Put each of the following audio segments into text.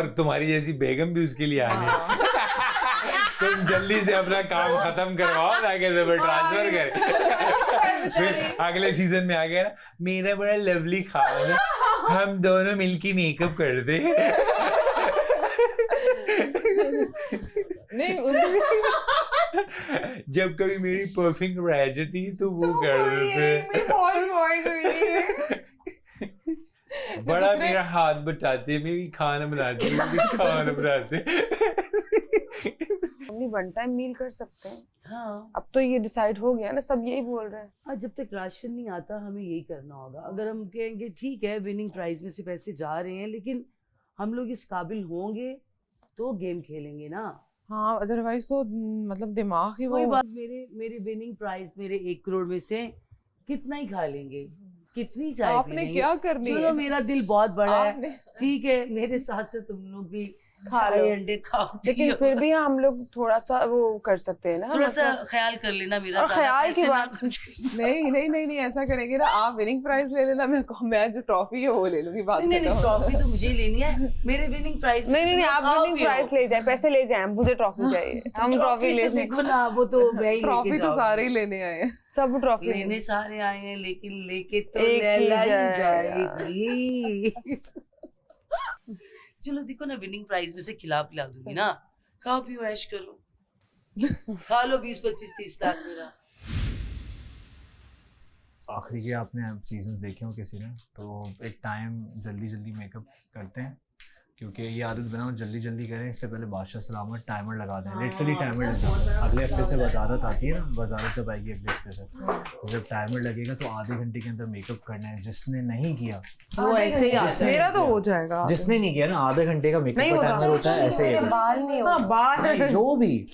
और तुम्हारी जैसी बेगम भी उसके लिए आने। तुम जल्दी से अपना काम खत्म करवाओ ताकि तुम्हें ट्रांसफर करे। फिर अगले सीजन में आ गया ना, मेरा बड़ा लवली खान है, हम दोनों मिलके मेकअप करते हैं। नहीं जब कभी मेरी परफ्यूम रह जाती तो वो कर देते। बड़ा मेरा हाथ बटाते, मेरी खाना बनाते, खाना बनाते। हम वन टाइम मील कर सकते हैं। हाँ, अब तो ये डिसाइड हो गया ना, सब यही बोल रहे हैं। और जब तक राशन नहीं आता हमें यही करना होगा। अगर हम कहेंगे ठीक है विनिंग प्राइज में से पैसे जा रहे हैं, लेकिन हम लोग इस काबिल होंगे तो गेम खेलेंगे ना। हाँ, अदरवाइज तो मतलब दिमाग ही कोई वो। बात, मेरे विनिंग प्राइस मेरे 1 करोड़ में से कितना ही खा लेंगे, कितनी चाय आपने पी लेंगे। क्या करनी है? चलो मेरा दिल बहुत बड़ा है, आपने- ठीक है, मेरे साथ से तुम लोग भी खा लो। चाय अंडे खाओ। लेकिन फिर भी हम लोग थोड़ा सा वो कर सकते हैं ना, थोड़ा सा मतलब- ख्याल कर लेना मेरा। और ज़्यादा ख्याल की पैसे ना बात- खर्च- नहीं, ऐसा करेंगे ना, आप विनिंग प्राइज ले लेना, मैं जो ट्रॉफी है वो ले लूंगी। बात नहीं, ट्रॉफी तो मुझे ही लेनी है। मेरे विनिंग प्राइस नहीं, आप विनिंग प्राइस ले जाए, पैसे ले जाए, मुझे ट्रॉफी चाहिए। हम ट्रॉफी ले देखो ना, वो तो मैं ही ट्रॉफी तो सारे ही लेने आए हैं। सब ट्रॉफी लेने सारे आए हैं, लेकिन लेके तो एक ही लैला ही जाएगा। जाएगी। चलो देखो ना, विनिंग प्राइज में से खिला पिला दूंगी ना, खाओ पियो ऐश करो, खा लो 20-25-30 लाख मेरा। आखिरी के आपने सीजन्स देखे हो किसी ने, तो एक टाइम जल्दी मेकअप करते हैं, क्योंकि ये आदत बनाओ जल्दी करें। इससे पहले बादशाह सलामत टाइमर लगा दें, लिटरली टाइमर लग जाता है। अगले हफ्ते से वजारत आती है ना, वजारत जब आएगी अगले हफ्ते से, तो जब टाइमर लगेगा तो आधे घंटे के अंदर मेकअप करना है। जिसने नहीं किया वो ऐसे ही जिसने मेरा नहीं तो किया- हो जाएगा। जिसने नहीं किया ना, आधे घंटे का मेकअप का टाइमर होता है, ऐसे ही है। बाल नहीं हाँ, बाल नहीं, जो भी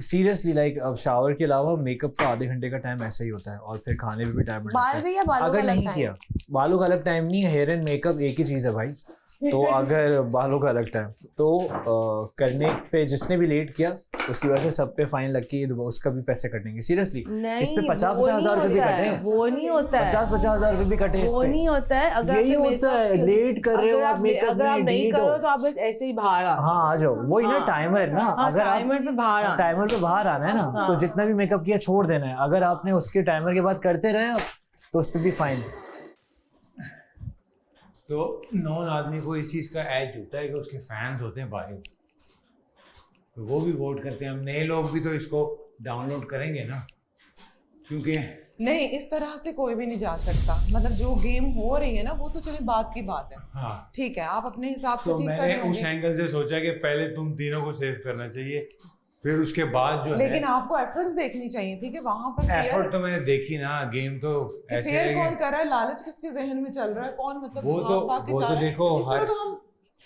सीरियसली लाइक अब शावर के अलावा मेकअप का आधे घंटे का टाइम ऐसे ही होता है, और फिर खाने में भी टाइम बाल भी या बालों का अगर अलग नहीं time? किया, बालों का अलग टाइम नहीं है, हेयर एंड मेकअप एक ही चीज़ है भाई। तो अगर बालों का अलग टाइम तो करने पे जिसने भी लेट किया उसकी वजह से सब पे फाइन लग के उसका भी पैसे कटेंगे। सीरियसली इस पे 50-50 हज़ार रुपये भी कटे हैं। वो नहीं होता है, 50-50 हज़ार रुपये भी कटे हैं इस वो पे। नहीं होता है। अगर यही होता है, लेट कर रहे हो आप मेकअप अगर आप में, नहीं डीट करो हो। तो आप बस ऐसे ही बाहर आ हाँ आ जाओ, वही ना टाइमर ना। अगर आप टाइमर पे बाहर आ। टाइमर पे बाहर आना है ना, तो जितना भी मेकअप किया छोड़ देना है। अगर आपने उसके टाइमर के बाद करते रहे आप, तो उस पर भी फाइन। तो नॉन आदमी को इस चीज़ का एज होता है कि उसके फैंस होते हैं बाहर, तो वो भी वोट करते हैं। हम नए लोग भी तो इसको डाउनलोड करेंगे ना, क्योंकि नहीं, इस तरह से कोई भी नहीं जा सकता। मतलब जो गेम हो रही है ना, वो तो चले बात की बात है। हाँ, ठीक है, आप अपने हिसाब से तो ठीक कर मैंने रहे उस होंगे। एंगल से सोचा कि पहले तुम तीनों को सेव करना चाहिए, फिर उसके बाद जो लेकिन है आपको एफर्ट्स देखनी चाहिए थी कि वहां पर एफर्ट तो मैंने देखी ना। गेम तो ऐसे फेयर है कौन कि कर रहा है, लालच किसके जहन में चल रहा है, कौन मतलब वो भाग भाग के तो जा रहा है। देखो इसमें हर तो हम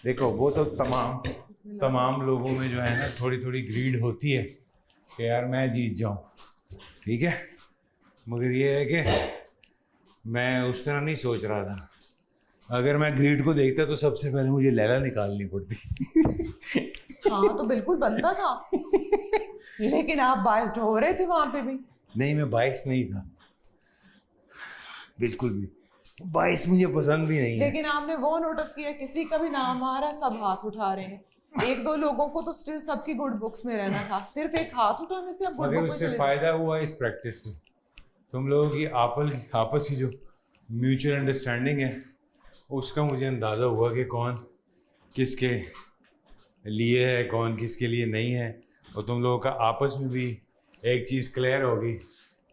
देखो वो तो तमाम लोगों में जो है ना थोड़ी ग्रीड होती है कि यार मैं जीत जाऊं, ठीक है। मगर ये है कि मैं उस तरह नहीं सोच रहा था। अगर मैं ग्रीड को देखता तो सबसे पहले मुझे लैला निकालनी पड़ती। हाँ, तो बिल्कुल बनता था। लेकिन आप बायस्ड हो रहे थे वहां पे भी। नहीं, मैं बाइस नहीं था, बिल्कुल भी। बाइस मुझे पसंद भी नहीं है। लेकिन आपने वो नोटिस किया, किसी का भी नाम आ रहा है सब हाथ उठा रहे हैं। 1-2 लोगों को तो स्टिल सबकी गुड बुक्स में रहना था, सिर्फ एक हाथ उठाने से अब गुड मगर बुक में उससे चले फायदा हुआ इस प्रैक्टिस से। तुम लोगों की आपस की जो म्यूचुअल अंडरस्टैंडिंग है, उसका मुझे अंदाज़ा हुआ कि कौन किसके लिए है, कौन किसके लिए नहीं है। और तुम लोगों का आपस में भी एक चीज़ क्लियर होगी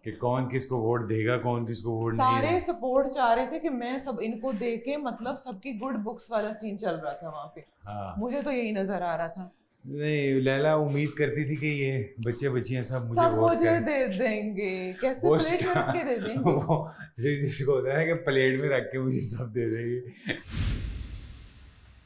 कि कौन किसको वोट देगा, कौन किसको वोट नहीं सारे देगा। सपोर्ट चाह रहे थे कि मैं सब इनको दे के, मतलब सबकी गुड बुक्स वाला सीन चल रहा था वहां पे। हाँ, मुझे तो यही नजर आ रहा था। नहीं, लैला उम्मीद करती थी कि ये बच्चे बच्चियां सब मुझे सब वोट मुझे करें। दे देंगे, कैसे वो प्लेट में रख के दे देंगे। वो जिसको होता है ना कि प्लेट में रख के मुझे सब दे देंगे।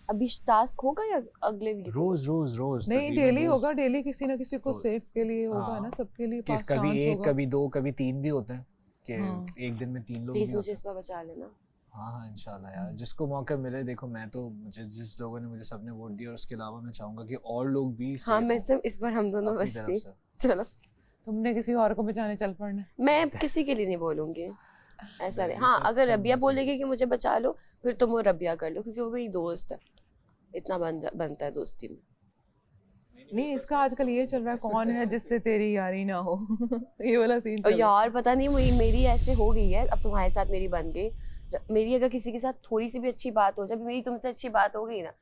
अभी टास्क होगा या अगले वीक? रोज नहीं, डेली होगा, डेली किसी ना किसी को रोज। सेफ के लिए होगा हाँ। ना, सबके लिए कि पास कभी चांस एक, होगा। कभी 2, कभी 3 भी होते हैं कि हाँ। एक दिन में 3 लोग प्लीज भी मुझे होते इस पर बचा लेना। हैं। हाँ इंशाल्लाह यार, जिसको मौका मिले। देखो मैं तो, मुझे जिस लोगों ने मुझे सबने वोट दिया, और उसके अलावा मैं चाहूंगा कि और लोग भी हाँ, safe मैं हों सिर्फ इस बार हम दोनों अपनी बचती। तरफ से। चलो, तुमने किसी और को बचाने चल पड़ना। मैं किसी के लिए नहीं बोलूंगी, ऐसा नहीं। नहीं, हाँ, सब अगर सब रबिया बचे। बोलेगी कि मुझे बचा लो, फिर तुम वो रबिया कर लो, क्योंकि वो मेरी दोस्त है। इतना बनता है दोस्ती में। नहीं, इसका आजकल ये चल रहा है कौन है जिससे तेरी यारी ना हो ये वाला सीन और यार पता नहीं मेरी ऐसे हो गई है, अब तुम्हारे साथ मेरी बन गई। मेरी अगर किसी के साथ थोड़ी सी भी अच्छी बात हो जाए, मेरी तुमसे अच्छी बात हो गई ना,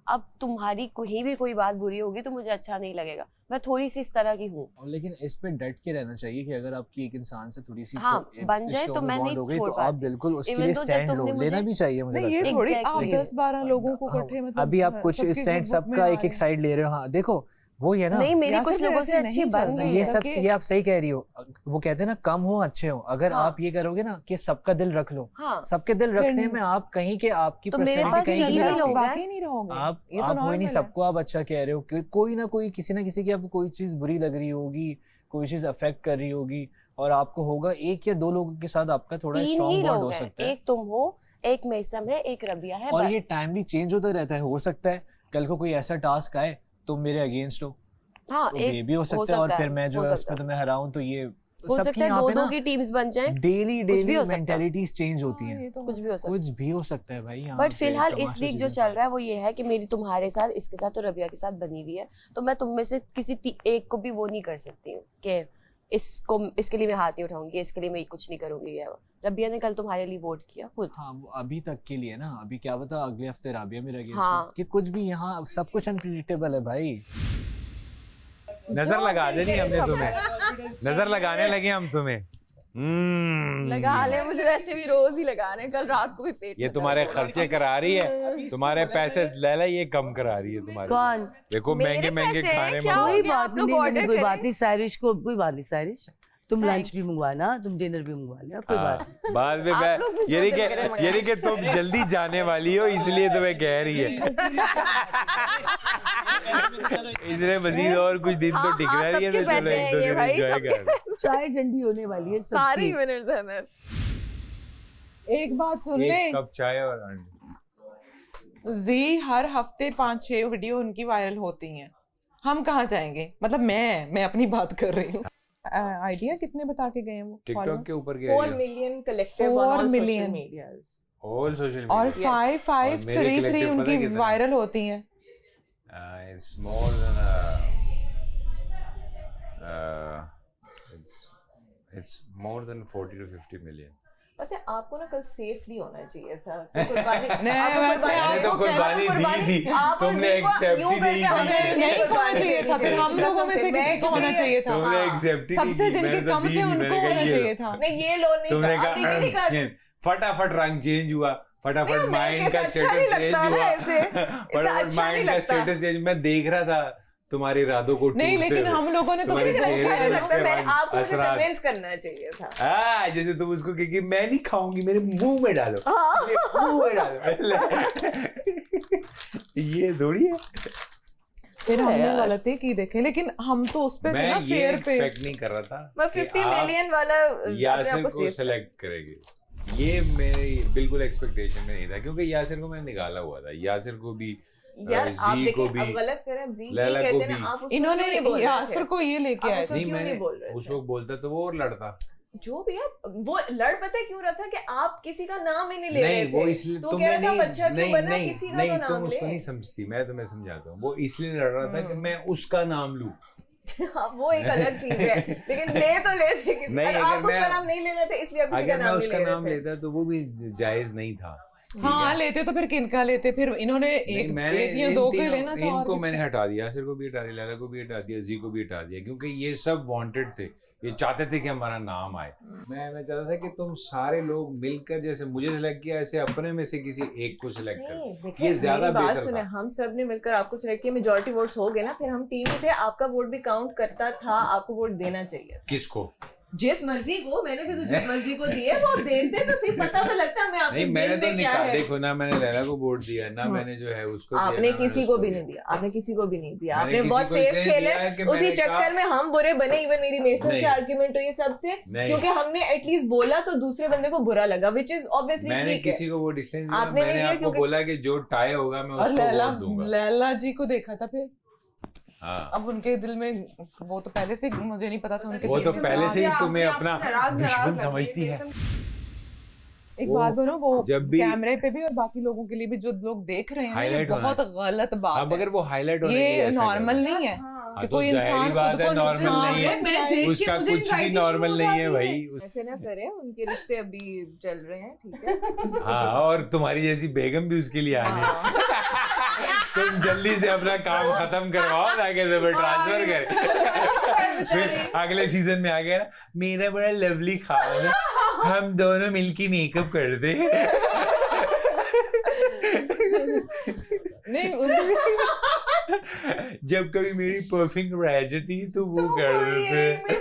अब तुम्हारी कहीं भी कोई बात बुरी होगी तो मुझे अच्छा नहीं लगेगा। मैं थोड़ी सी इस तरह की हूँ। और लेकिन इस पे डट के रहना चाहिए कि अगर आपकी एक इंसान से थोड़ी सी हाँ, बन जाए तो मैं नहीं छोड़ तो आप पाती। बिल्कुल उसके Even लिए though जब स्टैंड लो, तुमने लेना मुझे- भी चाहिए मुझे नहीं, लगता ये है। थोड़ी आप Exactly. 10-12 लोगों को हाँ, इकट्ठे मतलब अभी आप कुछ सबके स्टैंड गुड बुक में सबका आ एक रहे एक हैं। साइड ले रहे हो। हाँ देखो वो ही है ना, नहीं, मेरी या कुछ फिर लोगों ऐसे से अच्छी नहीं बन चलता। गई ये है। सब कि- ये आप सही कह रही हो। वो कहते हैं ना कम हो अच्छे हो। अगर हाँ। आप ये करोगे ना कि सबका दिल रख लो, हाँ, सबके दिल रखने नहीं। में आप कहीं के आपकी तो मेरे पर्सनैलिटी पास कहीं तीन की ही नहीं लोग होगी। हैं। बाकी नहीं रहोगे। आप ये तो आप वही नहीं, normal है। सबको आप अच्छा कह रहे हो कि कोई ना किसी की आपको कोई चीज बुरी लग रही होगी, कोई चीज अफेक्ट कर रही होगी, और आपको होगा एक या दो लोगों के साथ आपका थोड़ा तीन ही स्ट्रॉन्ग बॉन्ड लोग हो हैं, सकता है। एक तुम हो, एक मेसम है, एक रबिया है, और बस। ये टाइमली चेंज होता रहता है। हो सकता है कल को कोई ऐसा टास्क आए तुम मेरे अगेंस्ट हो, हाँ, तो ये भी हो सकता है, और फिर मैं जो हो है सकता उसमें तुम्हें हराऊं, तो ये हो सबकी सकता है यहाँ पे दो ना की टीम्स बन जाएं, डेली कुछ भी हो सकता है। मेंटालिटीज चेंज होती हाँ, हैं। ये तो कुछ भी हो सकता है। कुछ भी हो सकता है भाई यहाँ बट पे फिलहाल इस तमाशा वीक जो सीजन चल रहा है वो ये है कि मेरी तुम्हारे साथ, इसके साथ और रबिया के साथ बनी हुई है, तो मैं तुम में से किसी एक को भी वो नहीं कर सकती हूँ कि इसके लिए मैं हाथ नहीं उठाऊंगी, इसके लिए मैं कुछ नहीं करूंगी। रबिया ने कल तुम्हारे लिए वोट किया खुद। हाँ वो अभी तक के लिए ना, अभी क्या पता अगले हफ्ते राबिया मेरे अगेंस्ट हाँ। कि कुछ भी, यहाँ सब कुछ अनप्रिडिक्टेबल है भाई। नजर लगा देनी हमने तुम्हें, नजर लगाने लगे हम तुम्हें। लगा ले, मुझे वैसे भी रोज ही लगाने, कल रात को भी पेट ये में तुम्हारे दर्द हो रहा खर्चे करा रही है, तुम्हारे पैसे लैला ये कम करा रही है तुम्हारे। कौन? देखो मेरे महंगे महंगे पैसे खाने क्या मंगवा हो कोई गया, बात आप लोग नहीं, order कोई करें। बात नहीं सारिश को, कोई बात नहीं सारिश, तुम लंच भी मंगवाना, तुम डिनर भी मंगवा लेना, कोई बात नहीं। बाद में आप लोग भी ये नहीं order करें कि ये नहीं कि तुम जल्दी जाने वाली हो इसलिए तुम्हें कह रही है, इसलिए मजीद और कुछ दिन तो टिक हाँ, रही है, तो सबके चलो पैसे एक दो हैं ये दिन भाई, एंजॉय सबके कर। चाय ठंडी होने वाली है सारी सबकी। विनर्स है मैं। एक बात सुन ले, एक कप चाय और अंडे। जी हर हफ्ते 5-6 वीडियो उनकी वायरल होती हैं, हम कहाँ जाएंगे? मतलब मैं अपनी बात कर रही हूँ। आइडिया कितने बता के गए हैं वो? टिकटॉक के ऊपर गया 4 million collective on 4 all social million। medias। All social और मीडिया। 5533 collective पता उनकी कितना है? वायरल होती हैं। It's more than it's more than 40 to 50 million. पता है आपको ना कल सेफ नहीं होना चाहिए था। कुर्बानी नहीं, आपको वैसे मैंने तो आपको कुर्बानी कुर्बानी- दी थी, आप और तुमने जी को accept यूं ही नहीं करके की। हमें नहीं होना चाहिए था, फिर हम लोगों में से किसी को होना चाहिए था। तुमने हाँ। एक्सेप्ट ही नहीं सबसे की, जिनके मैंने तो कम दी थे थी, उनको मैंने कहा होना ये चाहिए लो। था। नहीं ये लो नहीं तुमने था, आपने ये नहीं कहा। कहा फटाफट रंग चेंज हुआ, फटाफट नहीं, माइंड का मेरे को स्टेटस अच्छा नहीं चेंज लगता हुआ, ना ऐसे। ऐसा फटाफट अच्छा माइंड नहीं का लगता। Status change. मैं देख रहा था तुम्हारे इरादों को नहीं, टूटते लेकिन हुए। हम लोगों ने तो तुम्हारे फिर चेहरे अच्छा पे नहीं लगता, उसके मैं बाद आपको मुझे असरात। कन्विंस करना चाहिए था। जैसे तुम उसको कि मैं नहीं खाऊंगी, मेरे मुंह में डालो, मेरे मुंह में डालो। ये थोड़ी है। फिर हमने गलती की देखे, लेकिन हम तो उस पे थे मैं ना, ये फेयर पे। एक्सपेक्ट नहीं कर रहा था मैं कि 50 आप million वाला अपने यासिर आप को को सेफ सेलेक्ट करेंगे। ये मेरी बिल्कुल एक्सपेक्टेशन में नहीं था, क्योंकि यासिर को मैंने निकाला हुआ था, यासिर को भी, यार आप जी को देखें, अब भी, गलत करें, अब जी लैला नहीं को कहते ना, भी। आप उसको इन्होंने क्यों नहीं बोल रहे यासिर थे? को ये लेके आप आए उसको थे। नहीं क्यों मैंने नहीं बोल रहे उस थे? वक्त बोलता तो वो और लड़ता। जो भी है वो लड़, पता है क्यों रहा था कि आप किसी का नाम ही नहीं ले रहे नहीं थे। वो इसलिए तो तुमने कह रहा था नहीं बच्चा क्यों नहीं बना, नहीं किसी का नहीं तो तुम नाम उसको ले। नहीं समझती, मैं तुम्हें समझाता हूँ। वो इसलिए लड़ रहा था कि मैं उसका नाम लूं। हाँ, वो एक अलग चीज है, लेकिन ले तो ले थे किसी। नहीं, और अगर आप उसका मैं- नाम नहीं लेना था, इसलिए आप किसी का अगर मैं नाम उसका नहीं ले नाम रहे थे। लेता तो वो भी जायज नहीं था। हाँ लेते तो फिर किनका लेते? फिर इन्होंने नहीं, एक मैंने एक या इन दो के तीनों- लेना था। और इनको मैंने किसका? हटा दिया, यासिर को भी हटा दिया, लैला को भी हटा दिया, जी को भी हटा दिया, क्योंकि ये सब वांटेड थे। ये चाहते थे कि हमारा नाम आए। मैं चाहता था कि तुम सारे लोग मिलकर, जैसे मुझे सिलेक्ट किया, ऐसे अपने में से किसी एक को सिलेक्ट नहीं, कर। देखिए, ये ज्यादा मेरी बात बेहतर सुने, था। हम सब ने मिलकर आपको सिलेक्ट किया, मेजॉरिटी वोट्स हो गए ना, फिर हम टीम ही थे, आपका वोट भी काउंट करता था, आपको वोट देना चाहिए। किसको? जिस मर्जी को, मैंने भी तो जिस मर्जी को दिए, वो देते तो सही, पता तो लगता है मैं आपके नहीं, मैंने दिल तो में क्या निकाल, है। देखो ना, मैंने लैला को वोट दिया ना, हाँ। मैंने जो है उसको दिया, आपने ना किसी मैंने को उसको भी दिया। नहीं दिया, आपने किसी को भी नहीं दिया, मैंने आपने किसी बहुत को सेफ इसलिए खेले, दिया है कि उसी मैंने चक्कर कहा- में हम बुरे बने, इवन मेरी मेसन नहीं। से आर्गुमेंट हुई सबसे, नहीं। क्योंकि हमने एटलीस्ट बोला तो दूसरे बंदे को बुरा लगा, विच इज ऑब्वियसली मैंने ठीक है। किसी को वोट इसलिए नहीं दिया, आपने नहीं मैंने दिया आपको क्योंकि- बोला कि जो टाई होगा मैं और उसको वोट दूंगा। लैला जी को देखा था फिर। हाँ, अब उनके दिल में वो तो पहले से, मुझे नहीं पता था उनके वो दिल तो में पहले से ही आप तुम्हें अपने अपना आप से नाराज दुश्मन लग समझती रही है। है। एक वो बात बोलो, वो जब भी कैमरे पे भी और बाकी लोगों के लिए भी जो लोग देख रहे हैं ना, ये Highlight होना बहुत गलत बात अब अगर है। वो हाईलाइट होने के लिए ये ऐसा कर नॉर्मल रहा है। नहीं है हाँ, कि तो कोई जाहिर इंसान ही बात खुद है, को नॉर्मल नुकसान नहीं है। मैं देख के उसका मुझे कुछ भी anxiety नॉर्मल शुरू नहीं हो है जाती भाई। ऐसे ना करें, उनके रिश्ते अभी चल रहे हैं, ठीक है। हाँ, और तुम्हारी जैसी बेगम भी उसके लिए आने हाँ। तुम जल्दी से अपना काम खत्म करवाओ ताकि तुम्हें ट्रांसफर करे। फिर अगले सीजन में आ गया ना, मेरा बड़ा लवली खान है, हम दोनों मिलके मेकअप कर दे। नहीं उन- जब कभी मेरी परफ्यूम रह जाती तो वो कर देते।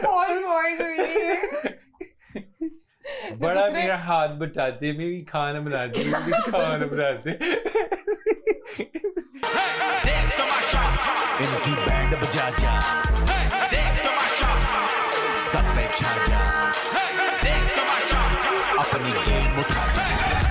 बड़ा दूसरे- मेरा हाथ बटाते, मेरी खाना बनाते, मेरी खाना बनाते। इनकी बैंड बजा जा, देख तमाशा, सब पे छा जा, देख तमाशा, अपनी गेम उठा जा।